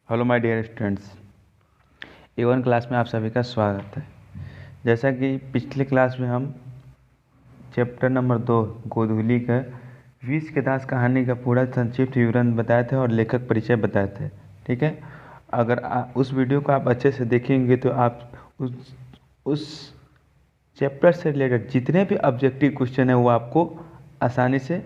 Hello my dear students, A1 class में आप सभी का स्वागत है। जैसा कि पिछले क्लास में हम चैप्टर नंबर 2 गोधूली का विष के दास कहानी का पूरा संक्षिप्त विवरण बताए थे और लेखक परिचय बताए थे। ठीक है, अगर उस वीडियो को आप अच्छे से देखेंगे तो आप उस चैप्टर से रिलेटेड जितने भी ऑब्जेक्टिव क्वेश्चन है वो आपको आसानी से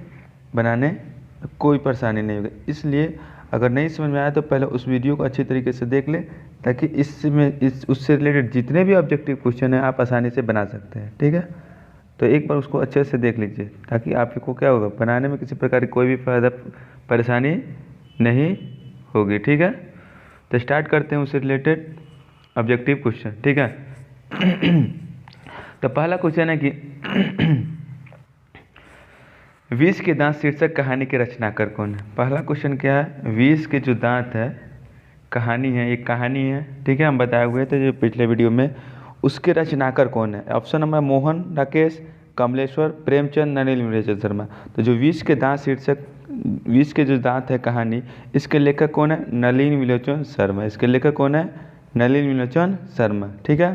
बनाने में कोई परेशानी नहीं होगी। इसलिए अगर नहीं समझ में आया तो पहले उस वीडियो को अच्छी तरीके से देख लें, ताकि उससे रिलेटेड जितने भी ऑब्जेक्टिव क्वेश्चन हैं आप आसानी से बना सकते हैं। ठीक है, तो एक बार उसको अच्छे से देख लीजिए, ताकि आपको क्या होगा, बनाने में किसी प्रकार की कोई भी परेशानी नहीं होगी। ठीक है, तो स्टार्ट करते हैं उससे रिलेटेड ऑब्जेक्टिव क्वेश्चन। ठीक है, तो पहला क्वेश्चन है कि विष के दांत शीर्षक कहानी के रचनाकार कौन है। पहला क्वेश्चन क्या है, विष के जो दांत है कहानी है, एक कहानी है। ठीक है, हम बताए हुए थे जो पिछले वीडियो में, उसके रचनाकार कौन है। Option number Mohan Rakesh, Kamleshwar, Premchand, Nalini Neelchand Sharma. तो जो विष के दांत शीर्षक, विष के जो दांत है कहानी, इसके लेखक कौन है, नलिनी नीलचंद शर्मा। इसके लेखक कौन है, नलिनी नीलचंद शर्मा। ठीक है,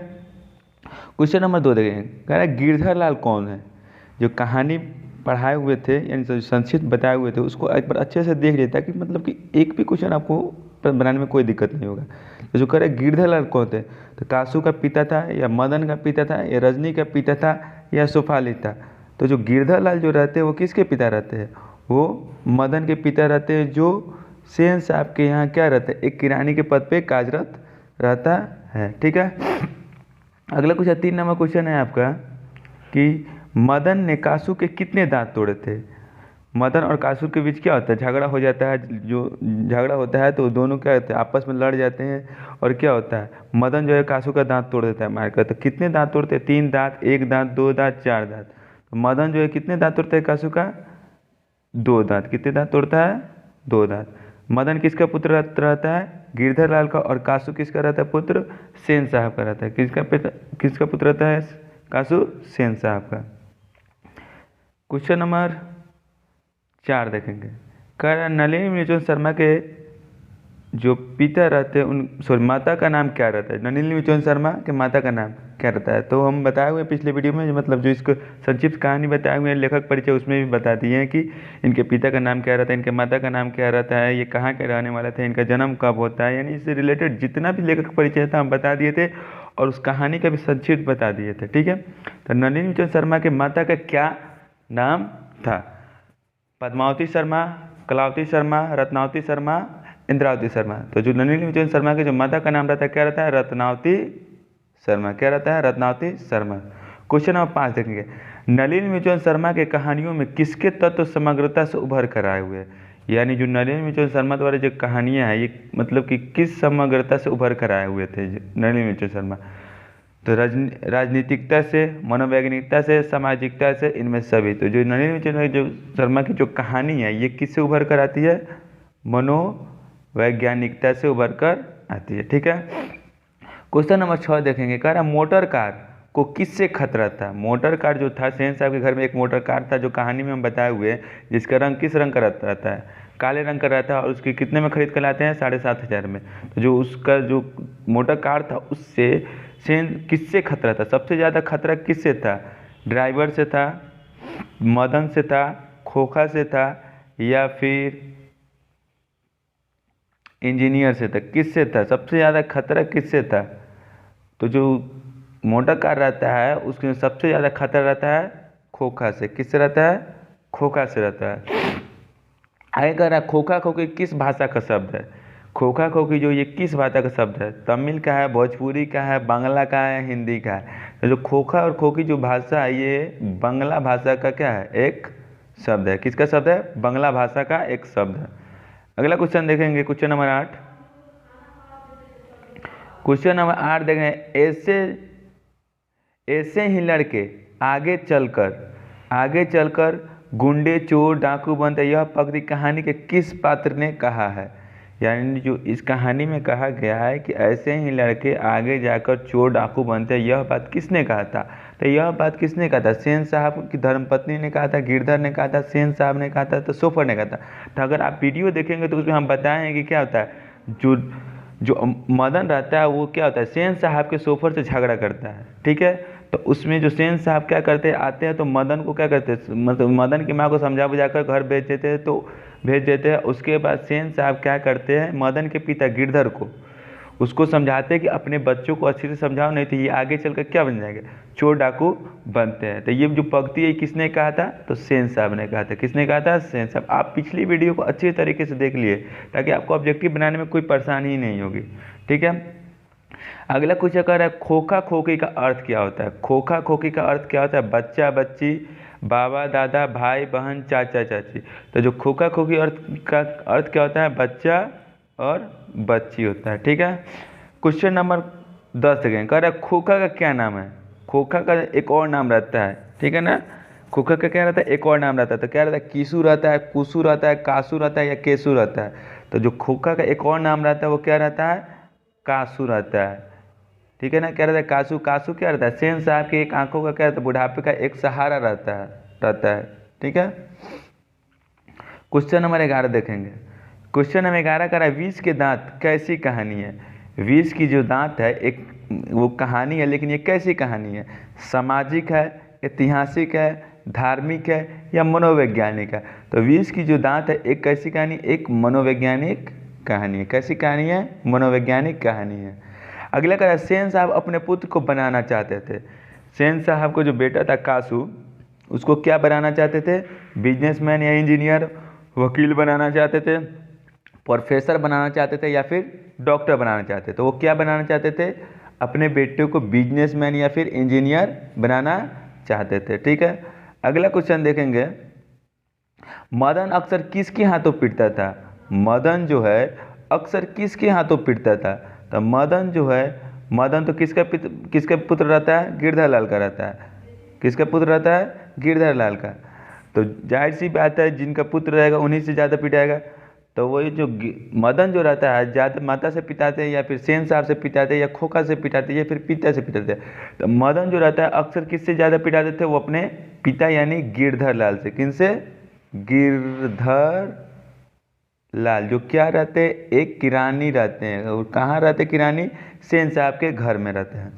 क्वेश्चन नंबर 2 देखेंगे, कह रहा है गिरधर लाल कौन है। जो कहानी पढ़ाए हुए थे यानी जो संक्षिप्त बताए हुए थे उसको एक बार अच्छे से देख लेता कि मतलब कि एक भी क्वेश्चन आपको बनाने में कोई दिक्कत नहीं होगा। तो जो कह रहे गिरधर लाल कौन थे, तो कासू का पिता था या मदन का पिता था या रजनी का पिता था या सुफाली था। तो जो गिरधर लाल जो रहते हैं वो किसके पिता रहते हैं, वो मदन के पिता रहते हैं, जो सेन साहब के यहाँ क्या रहता है, एक किरानी के पद पे कार्यरत रहता है। ठीक है, अगला क्वेश्चन 3 नंबर क्वेश्चन है आपका कि मदन ने कासू के कितने दांत तोड़े थे। मदन और कासू के बीच क्या होता है, झगड़ा हो जाता है। जो झगड़ा होता है तो दोनों क्या होते हैं, आपस में लड़ जाते हैं। और क्या होता है, मदन जो है कासू का दांत तोड़ देता है मारकर। तो कितने दांत तोड़ते हैं, 3 दांत, 1 दांत, 2 दांत, 4 दांत। तो मदन जो है कितने दांत तोड़ता है कासू का, 2 दांत। कितने दांत तोड़ता है, 2 दांत। मदन किसका पुत्र रहता है, गिरधर लाल का। और कासू किसका रहता है पुत्र, सेन साहब का रहता है। किसका पुत्र रहता है, कासू सेन साहब का। क्वेश्चन नंबर 4 देखेंगे, कह रहा नलिनी नीलचंद शर्मा के जो पिता रहते हैं उन माता का नाम क्या रहता है। नलिनी नीलचंद शर्मा के माता का नाम क्या रहता है। तो हम बताए हुए पिछले वीडियो में, मतलब जो इसको संक्षिप्त कहानी बताए हुए हैं लेखक परिचय, उसमें भी बता दिए हैं कि इनके पिता का नाम क्या रहता है, इनके माता का नाम क्या रहता है, ये कहाँ के रहने वाले थे, इनका जन्म कब होता है, यानी इससे रिलेटेड जितना भी लेखक परिचय था हम बता दिए थे और उस कहानी का भी संक्षिप्त बता दिए थे। ठीक है, तो नलिनी नीलचंद शर्मा के माता का क्या नाम था, पद्मावती शर्मा, कलावती शर्मा, रत्नावती शर्मा, इंद्रावती शर्मा। तो जो नलिनी नीलचंद शर्मा के जो माता का नाम रहता है क्या रहता है, रत्नावती शर्मा। क्या रहता है, रत्नावती शर्मा। क्वेश्चन नंबर 5 देखेंगे, नलिनी नीलचंद शर्मा के कहानियों में किसके तत्व समग्रता से उभर कर आए हुए हैं। यानी जो नलिनी नीलचंद शर्मा द्वारा जो कहानियाँ हैं ये मतलब कि किस समग्रता से उभर कर आए हुए थे नलिनी नीलचंद शर्मा। तो राजनीतिकता से, मनोवैज्ञानिकता से, सामाजिकता से, इनमें सभी। तो जो नलिनी नीलचंद जो शर्मा की जो कहानी है ये किससे उभर कर आती है, मनोवैज्ञानिकता से उभर कर आती है। ठीक है, क्वेश्चन नंबर 6 देखेंगे, कह रहा मोटर कार को किससे खतरा था। मोटर कार जो था, सेन साहब के घर में एक मोटर कार था जो कहानी में हम बताए हुए हैं, जिसका रंग किस रंग का रहता है, काले रंग का रहता है। और उसके कितने में खरीद कर लाते हैं, 7,500 में। तो जो उसका जो मोटर कार था उससे सेन किससे खतरा था, सबसे ज़्यादा खतरा किससे था, ड्राइवर से था, मदन से था, खोखा से था, या फिर इंजीनियर से था। किससे था सबसे ज़्यादा खतरा, किससे था। तो जो मोटर कार रहता है उसके सबसे ज़्यादा खतरा रहता है खोखा से। किससे रहता है, खोखा से रहता है। आगे कह रहा है खोखा खोखी किस भाषा का शब्द है। खोखा खोखी जो ये किस भाषा का शब्द है, तमिल का है, भोजपुरी का है, बांग्ला का है, हिंदी का है। तो जो खोखा और खोखी जो भाषा है ये बांग्ला भाषा का क्या है, एक शब्द है। किसका शब्द है, बांग्ला भाषा का एक शब्द है। अगला क्वेश्चन देखेंगे, क्वेश्चन नंबर 8। क्वेश्चन नंबर 8 देखेंगे, ऐसे ही लड़के आगे चलकर गुंडे, चोर, डाकू बनते, यह पंक्ति कहानी के किस पात्र ने कहा है। यानी जो इस कहानी में कहा गया है कि ऐसे ही लड़के आगे जाकर चोर डाकू बनते, यह बात किसने कहा था। तो यह बात किसने कहा था, सेन साहब की धर्मपत्नी ने कहा था, गिरधर ने कहा था, सेन साहब ने कहा था, तो सोफर ने कहा था। तो अगर आप वीडियो देखेंगे तो उसमें हम बताएं कि क्या होता है, जो जो मदन रहता है वो क्या होता है, सेन साहब के शोफर से झगड़ा करता है, ठीक है। तो उसमें जो सेन साहब क्या करते हैं, आते हैं तो मदन को क्या करते हैं, मतलब मदन की माँ को समझा बुझा कर घर भेज देते हैं, तो भेज देते हैं। उसके बाद सेन साहब क्या करते हैं, मदन के पिता गिरधर को उसको समझाते हैं कि अपने बच्चों को अच्छे से समझाओ, नहीं तो ये आगे चलकर क्या बन जाएंगे, चोर डाकू बनते हैं। तो ये जो पंक्ति है किसने कहा था, तो सेन साहब ने कहा था। किसने कहा था, सेन साहब। आप पिछली वीडियो को अच्छे तरीके से देख लिए ताकि आपको ऑब्जेक्टिव बनाने में कोई परेशानी ही नहीं होगी, ठीक है। अगला क्वेश्चन कह रहा है खोखा खोखी का अर्थ क्या होता है। खोखा खोखी का अर्थ क्या होता है, बच्चा बच्ची, बाबा दादा, भाई बहन, चाचा चाची। तो जो खोखा खोखी अर्थ का अर्थ क्या होता है, बच्चा और बच्ची होता है, ठीक है। क्वेश्चन नंबर 10 देखें, कह रहा है खोखा का क्या नाम है। खोखा का एक और नाम रहता है, ठीक है ना। खोखा का क्या रहता है, एक और नाम रहता है। तो क्या रहता है, कीसू रहता है, कुसू रहता है, कासू रहता है या केसू रहता है। तो जो खोखा का एक और नाम रहता है वो क्या रहता है, कासू रहता है, ठीक है ना। क्या रहता है, कासू। कासू क्या रहता है, सेन साहब की एक आंखों का क्या रहता है, बुढ़ापे का एक सहारा रहता है, ठीक है। क्वेश्चन नंबर 11 देखेंगे। क्वेश्चन नंबर 11 का है विष के दांत कैसी कहानी है। विष की जो दांत है एक वो कहानी है, लेकिन ये कैसी कहानी है, सामाजिक है, ऐतिहासिक है, धार्मिक है या मनोवैज्ञानिक है। तो विष की जो दांत है एक कैसी कहानी, एक मनोवैज्ञानिक कहानी है। कैसी कहानी है, मनोवैज्ञानिक कहानी है। अगला कह रहा है सेन साहब अपने पुत्र को बनाना चाहते थे। सेन साहब को जो बेटा था कासू, उसको क्या बनाना चाहते थे, बिजनेसमैन या इंजीनियर, वकील बनाना चाहते थे, प्रोफेसर बनाना चाहते थे या फिर डॉक्टर बनाना चाहते थे। तो वो क्या बनाना चाहते थे, अपने बेटे को बिजनेसमैन या फिर इंजीनियर बनाना चाहते थे, ठीक है। अगला क्वेश्चन देखेंगे, मदन अक्सर किसके हाथों पीटता था। मदन जो है अक्सर किसके हाथों पीटता था। तो मदन जो है, मदन तो किसका पुत्र रहता है, गिरधर लाल का रहता है। किसका पुत्र रहता है, गिरधर लाल का। तो जाहिर सी बात है जिनका पुत्र रहेगा उन्हीं से ज़्यादा पिटाएगा। तो वही जो मदन जो रहता है ज़्यादा माता से पिटाते हैं या फिर सेन साहब से पिटाते हैं या खोखा से पिटाते हैं या फिर पिता से पिटाते हैं। तो मदन जो रहता है अक्सर किससे ज़्यादा पिटाते थे, वो अपने पिता यानी गिरधर लाल से। किनसे, गिरधर लाल, जो क्या रहते हैं, एक किरानी रहते हैं। और कहाँ रहते किरानी, सेन साहब के घर में रहते हैं।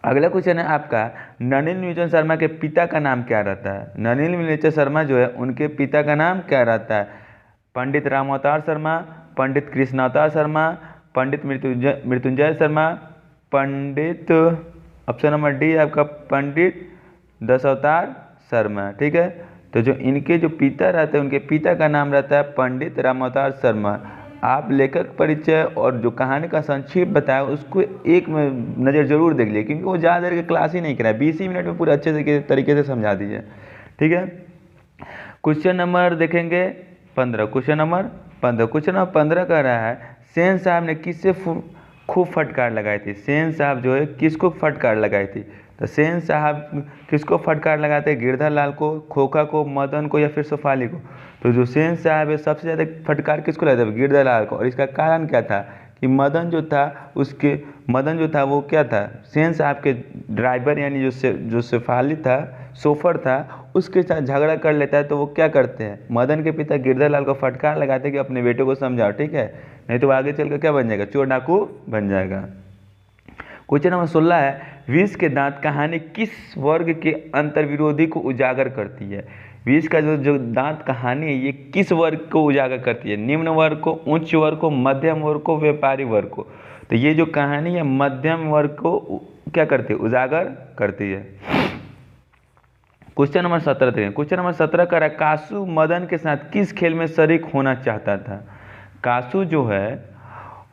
अगला क्वेश्चन है आपका, नलिनी मिचन शर्मा के पिता का नाम क्या रहता है। नलिनी मिचन शर्मा जो है उनके पिता का नाम क्या रहता है, पंडित रामावतार शर्मा, पंडित कृष्णावतार शर्मा, पंडित मृत्युंजय शर्मा, पंडित, ऑप्शन नंबर डी आपका पंडित दशावतार शर्मा, ठीक है। तो जो इनके जो पिता रहते हैं उनके पिता का नाम रहता है पंडित रामावतार शर्मा। आप लेखक परिचय और जो कहानी का संक्षेप बताया उसको एक नज़र जरूर देख लीजिए, क्योंकि वो ज़्यादा देर की क्लास ही नहीं कराया, 20 ही मिनट में पूरे अच्छे से तरीके से समझा दीजिए, ठीक है। क्वेश्चन नंबर देखेंगे 15। क्वेश्चन नंबर 15 कह रहा है सेन साहब ने किससे खूब फटकार लगाई थी। सेन साहब जो है किसको फटकार लगाई थी। तो सेन साहब किसको फटकार लगाते हैं, गिरधर लाल को, खोखा को, मदन को या फिर शेफाली को। तो जो सेन साहब है सबसे ज़्यादा फटकार किसको लगाते हैं, गिरधर लाल को। और इसका कारण क्या था कि मदन जो था वो क्या था, सेन साहब के ड्राइवर यानी जो शेफाली था, सोफर था, उसके साथ झगड़ा कर लेता है। तो वो क्या करते हैं, मदन के पिता गिरधर लाल को फटकार लगाते हैं कि अपने बेटे को समझाओ, ठीक है, नहीं तो आगे चलकर क्या बन जाएगा, चोर डाकू बन जाएगा। क्वेश्चन नंबर 16 है विष के दांत कहानी किस वर्ग के अंतर्विरोधी को उजागर करती है। विष का जो दांत कहानी है ये किस वर्ग को उजागर करती है, निम्न वर्ग को, उच्च वर्ग को, मध्यम वर्ग को, व्यापारी वर्ग को। तो ये जो कहानी है मध्यम वर्ग को क्या करती है, उजागर करती है। क्वेश्चन नंबर 17 देखें। क्वेश्चन नंबर 17 का रहा कासू मदन के साथ किस खेल में शरीक होना चाहता था। कासू जो है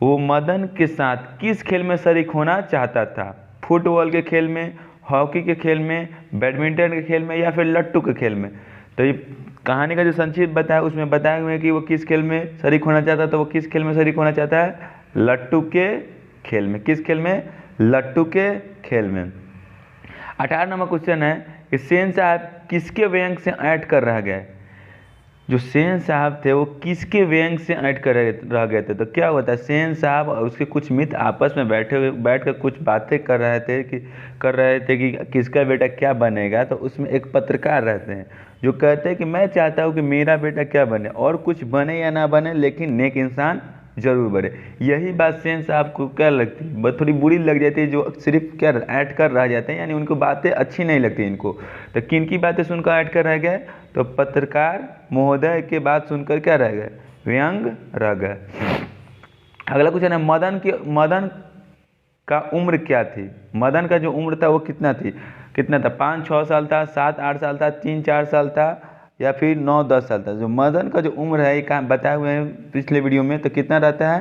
वो मदन के साथ किस खेल में शरीक होना चाहता था, फुटबॉल के खेल में, हॉकी के खेल में, बैडमिंटन के खेल में या फिर लट्टू के खेल में। तो ये कहानी का जो संक्षिप्त बताया उसमें बताया हुआ है कि वो किस खेल में शरीक होना चाहता है। तो वो किस खेल में शरीक होना चाहता है, लट्टू के खेल में। किस खेल में, लट्टू के खेल में। 18 नंबर क्वेश्चन है कि सेन साहब किसके व्यंग से ऐंठ कर रह गए। जो सेन साहब थे वो किसके व्यंग से ऐंठ कर रह गए थे। तो क्या होता है, सेन साहब और उसके कुछ मित्र आपस में बैठ कर कुछ बातें कर रहे थे कि किसका बेटा क्या बनेगा। तो उसमें एक पत्रकार रहते हैं जो कहते हैं कि मैं चाहता हूँ कि मेरा बेटा क्या बने, और कुछ बने या ना बने लेकिन नेक इंसान जरूर बढ़े। यही बात सेंस आपको क्या लगती है, थोड़ी बुरी लग जाती है, जो सिर्फ क्या ऐड कर रह जाते हैं, यानी उनको बातें अच्छी नहीं लगती इनको। तो किन की बातें सुनकर ऐड कर रह गए, तो पत्रकार महोदय के बात सुनकर क्या रह गए, व्यंग रह गए। अगला क्वेश्चन है, मदन का उम्र क्या थी। मदन का जो उम्र था वो कितना था, 5-6 साल था, 7-8 साल था, 3-4 साल था, या फिर 9-10 साल था। जो मदन का जो उम्र है, ये कहाँ बताए हुए हैं पिछले वीडियो में, तो कितना रहता है,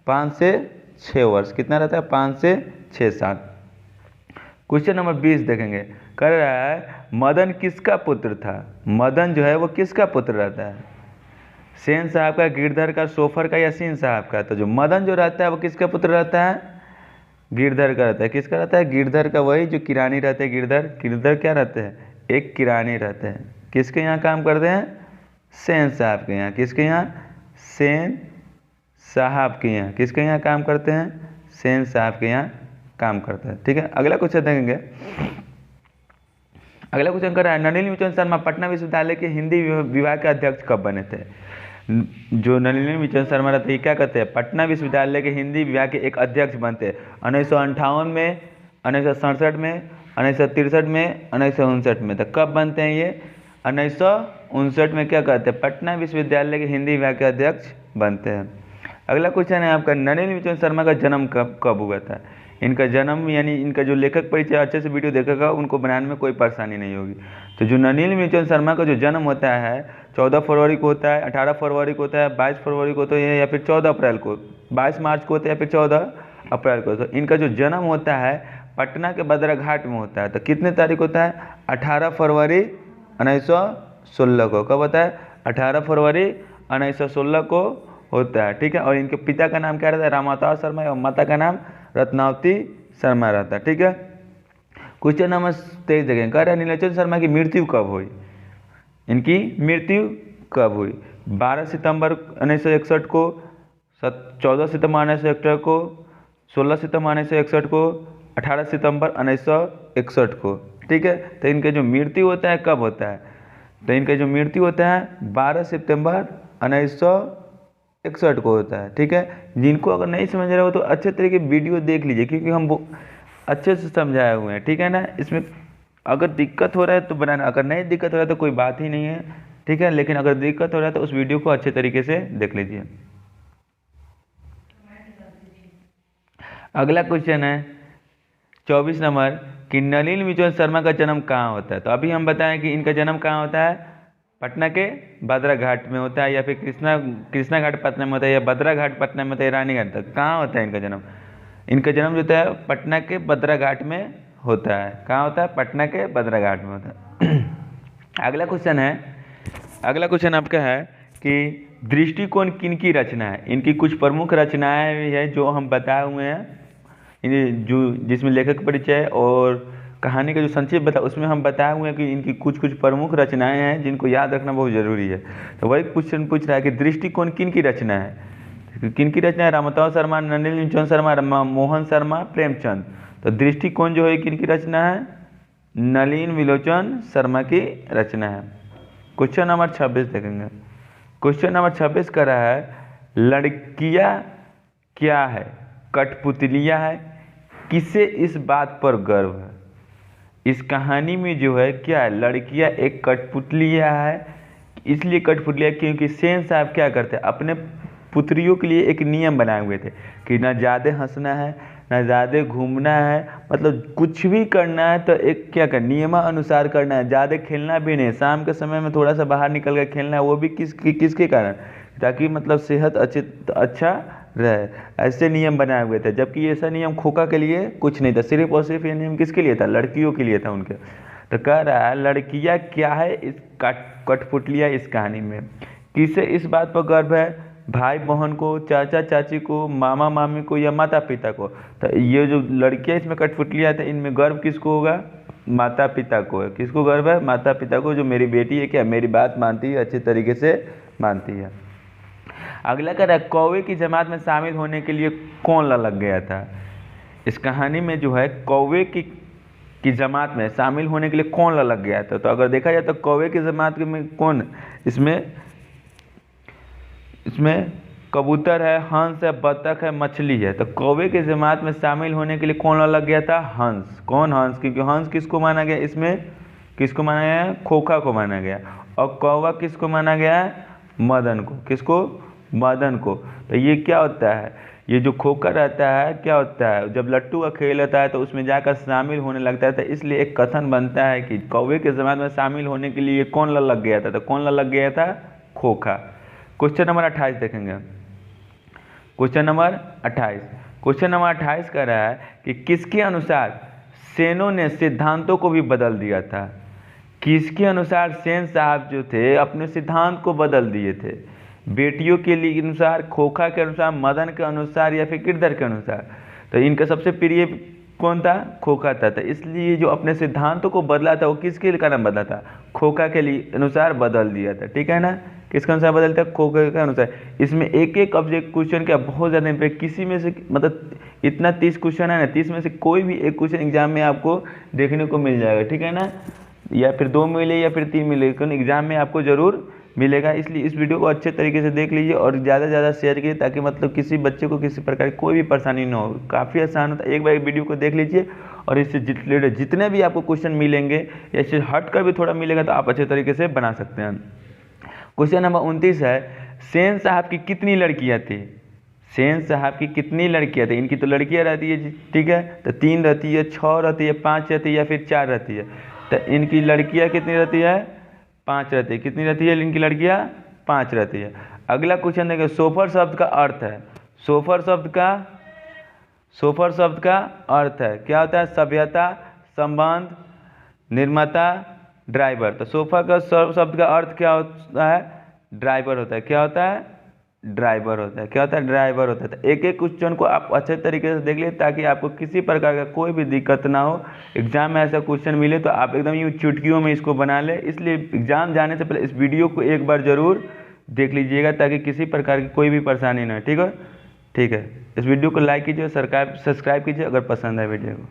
5 से 6 वर्ष। कितना रहता है, 5 से 6 साल। क्वेश्चन नंबर 20 देखेंगे, कह रहा है मदन किसका पुत्र था। मदन जो है वो किसका पुत्र रहता है, सेन साहब का, गिरधर का, सोफर का, या सीन साहब का। तो जो मदन जो रहता है वो किसका पुत्र रहता है, गिरधर का रहता है। किसका रहता है, गिरधर का। वही जो किरानी रहते हैं, गिरधर क्या रहते हैं, एक किरानी रहते हैं। किसके यहाँ काम करते हैं, सेन साहब के यहाँ। किसके यहाँ, सेन साहब के यहाँ। किसके यहाँ काम करते हैं, सेन साहब के यहाँ काम करते हैं। ठीक है, अगला क्वेश्चन देखेंगे। अगला क्वेश्चन कर रहा है, नलिनी मिचन शर्मा पटना विश्वविद्यालय के हिंदी विभाग के अध्यक्ष कब बने थे। जो नलिनी मिचन शर्मा रहते हैं क्या कहते हैं, पटना विश्वविद्यालय के हिंदी विभाग के एक अध्यक्ष बनते हैं 1958 में, 1967 में, 1963 में, 1959 में। तो कब बनते हैं ये, 1959 में क्या कहते हैं, पटना विश्वविद्यालय के हिंदी विभाग के अध्यक्ष बनते हैं। अगला क्वेश्चन है आपका, नलिनी मिचन शर्मा का जन्म कब हुआ था। इनका जन्म यानी इनका जो लेखक परिचय अच्छे से वीडियो देखेगा उनको बनाने में कोई परेशानी नहीं होगी। तो जो नलिनी मिचन शर्मा का जो जन्म होता है 14 फरवरी को होता है, 18 फरवरी को होता है, 22 फरवरी को होता है, या फिर 14 अप्रैल को, 22 मार्च को होता है या फिर 14 अप्रैल को। तो इनका जो जन्म होता है पटना के बदरा घाट में होता है। तो कितने तारीख होता है, 18 फरवरी 1916 को। कब होता है, 18 फरवरी 1916 को होता है। ठीक है, और इनके पिता का नाम क्या रहता है, रामावतार शर्मा, और माता का नाम रत्नावती शर्मा रहता है। ठीक है, क्वेश्चन नंबर 23 देखें, कह रहे हैं नीलचंद शर्मा की मृत्यु कब हुई। इनकी मृत्यु कब हुई, 12 सितंबर 1961 को, 14 सितंबर 1961 को, 16 सितंबर 1961 को, 18 सितंबर 1961 को। ठीक है, तो इनका जो मृत्यु होता है कब होता है, तो इनका जो मृत्यु होता है 12 सितंबर 1961 को होता है। ठीक है, जिनको अगर नहीं समझ रहे हो तो अच्छे तरीके वीडियो देख लीजिए, क्योंकि हम वो अच्छे से समझाए हुए हैं। ठीक है ना, इसमें अगर दिक्कत हो रहा है तो बनाना, अगर नहीं दिक्कत हो रहा है तो कोई बात ही नहीं है। ठीक है, लेकिन अगर दिक्कत हो रहा है तो उस वीडियो को अच्छे तरीके से देख लीजिए। अगला क्वेश्चन है 24 नंबर, कि नलिनी मिचन शर्मा का जन्म कहाँ होता है। तो अभी हम बताएं कि इनका जन्म कहाँ होता है, पटना के बदरा घाट में होता है, या फिर कृष्णा घाट पटना में होता है, या बदरा घाट पटना में होता है, रानी घाट तक कहाँ होता है इनका जन्म। इनका जन्म जो होता है पटना के बदरा घाट में होता है। कहाँ होता है, पटना के बदरा घाट में होता है। अगला क्वेश्चन आपका है कि दृष्टिकोण किन की रचना है। इनकी कुछ प्रमुख रचनाएं है जो हम बताए हुए हैं, जो जिसमें लेखक परिचय और कहानी का जो संक्षेप बता उसमें हम बताए हुए हैं कि इनकी कुछ प्रमुख रचनाएं हैं जिनको याद रखना बहुत ज़रूरी है। तो वही क्वेश्चन पूछ रहा है कि दृष्टिकोण किन की रचना है। किन की रचना है, रामावतार शर्मा, नलिनी मिचन शर्मा, मोहन शर्मा, प्रेमचंद। तो दृष्टिकोण जो है किन की रचना है, नलिनी विलोचन शर्मा की रचना है। क्वेश्चन नंबर 26 देखेंगे। क्वेश्चन नंबर 26 का रहा है, लड़कियां क्या है, कठपुतलियां है, किसे इस बात पर गर्व है। इस कहानी में जो है क्या है, लड़कियां एक कठपुतलियां है, इसलिए कठपुतलियां क्योंकि सेन साहब क्या करते हैं, अपने पुत्रियों के लिए एक नियम बनाए हुए थे कि ना ज़्यादा हंसना है, ना ज़्यादा घूमना है, मतलब कुछ भी करना है तो एक क्या कर नियमानुसार करना है, ज़्यादा खेलना भी नहीं, शाम के समय में थोड़ा सा बाहर निकल कर खेलना है, वो भी किसके कारण, ताकि मतलब सेहत अच्छा रहे। ऐसे नियम बनाए हुए थे, जबकि ऐसा नियम खोखा के लिए कुछ नहीं था, सिर्फ और सिर्फ ये नियम किसके लिए था, लड़कियों के लिए था उनके। तो कह रहा है लड़कियां क्या है इस कठपुतलियां इस कहानी में, किसे इस बात पर गर्व है, भाई बहन को, चाचा चाची को, मामा मामी को, या माता पिता को। तो ये जो लड़कियां इसमें कठपुतलियां थे इनमें गर्व किसको होगा, माता पिता को है। किसको गर्व है, माता पिता को, जो मेरी बेटी है क्या मेरी बात मानती है, अच्छे तरीके से मानती है। अगला कह रहा है कौवे की जमात में शामिल होने के लिए कौन लग गया था। इस कहानी में जो है कौवे की जमात में शामिल होने के लिए कौन लग गया था। तो अगर देखा जाए तो कौवे की जमात में कौन, इसमें कबूतर है, हंस है, बतख है, मछली है। तो कौवे की जमात में शामिल होने के लिए कौन लग गया था? हंस। कौन? हंस। क्योंकि हंस किसको माना गया इसमें? किसको माना गया है? खोखा को माना गया। और कौवा किसको माना गया है? मदन को। किसको? मदन को। तो ये क्या होता है, ये जो खोखा रहता है क्या होता है, जब लट्टू का खेल होता है तो उसमें जाकर शामिल होने लगता है। तो इसलिए एक कथन बनता है कि कौवे के जमात में शामिल होने के लिए कौन लग गया था? तो कौन लग गया था? खोखा। क्वेश्चन नंबर 28 देखेंगे। Question number 28। क्वेश्चन नंबर 28 कह रहा है कि किसके अनुसार सेनों ने सिद्धांतों को भी बदल दिया था? किसके अनुसार सेन साहब जो थे अपने सिद्धांत को बदल दिए थे? बेटियों के लिए अनुसार, खोखा के अनुसार, मदन के अनुसार या फिर गिरधर के अनुसार? तो इनका सबसे प्रिय कौन था? खोखा था। तो इसलिए जो अपने सिद्धांतों को बदला था वो किसके कारण बदला था? खोखा के लिए अनुसार बदल दिया था। ठीक है ना? किसके अनुसार बदलता है? खोखा के अनुसार। इसमें एक एक ऑब्जेक्ट क्वेश्चन क्या बहुत ज़्यादा इंपॉर्टेंट, किसी में से मतलब इतना 30 क्वेश्चन है ना, 30 में से कोई भी एक क्वेश्चन एग्जाम में आपको देखने को मिल जाएगा। ठीक है ना? या फिर 2 मिले या फिर 3 मिले, लेकिन एग्जाम में आपको ज़रूर मिलेगा। इसलिए इस वीडियो को अच्छे तरीके से देख लीजिए और ज़्यादा से ज़्यादा शेयर कीजिए, ताकि मतलब किसी बच्चे को किसी प्रकार की कोई भी परेशानी ना हो। काफ़ी आसान होता है, एक बार वीडियो को देख लीजिए और इससे जितने भी आपको क्वेश्चन मिलेंगे या इससे हट कर भी थोड़ा मिलेगा तो आप अच्छे तरीके से बना सकते हैं। क्वेश्चन नंबर 29 है, सेन साहब की कितनी लड़कियाँ थी? सेन साहब की कितनी लड़कियाँ थी? इनकी तो लड़कियाँ रहती है, ठीक है, तो 3 रहती है, 6 रहती है, 5 रहती है या फिर 4 रहती है? तो इनकी लड़कियाँ कितनी रहती है? 5 रहती है। कितनी रहती है इनकी लड़कियाँ? 5 रहती है। अगला क्वेश्चन देखिए, सोफर शब्द का अर्थ है। सोफर शब्द का अर्थ है, क्या होता है? सभ्यता, संबंध, निर्माता, ड्राइवर। तो सोफा का शब्द का अर्थ क्या होता है? ड्राइवर होता है। क्या होता है? ड्राइवर होता है। क्या होता है? ड्राइवर होता है। तो एक एक क्वेश्चन को आप अच्छे तरीके से देख लिए, ताकि आपको किसी प्रकार का कोई भी दिक्कत ना हो। एग्जाम में ऐसा क्वेश्चन मिले तो आप एकदम यूँ चुटकियों में इसको बना ले। इसलिए एग्जाम जाने से पहले इस वीडियो को एक बार ज़रूर देख लीजिएगा, ताकि किसी प्रकार की कोई भी परेशानी ना हो। ठीक है? ठीक है, इस वीडियो को लाइक कीजिए, सब्सक्राइब कीजिए अगर पसंद है वीडियो को।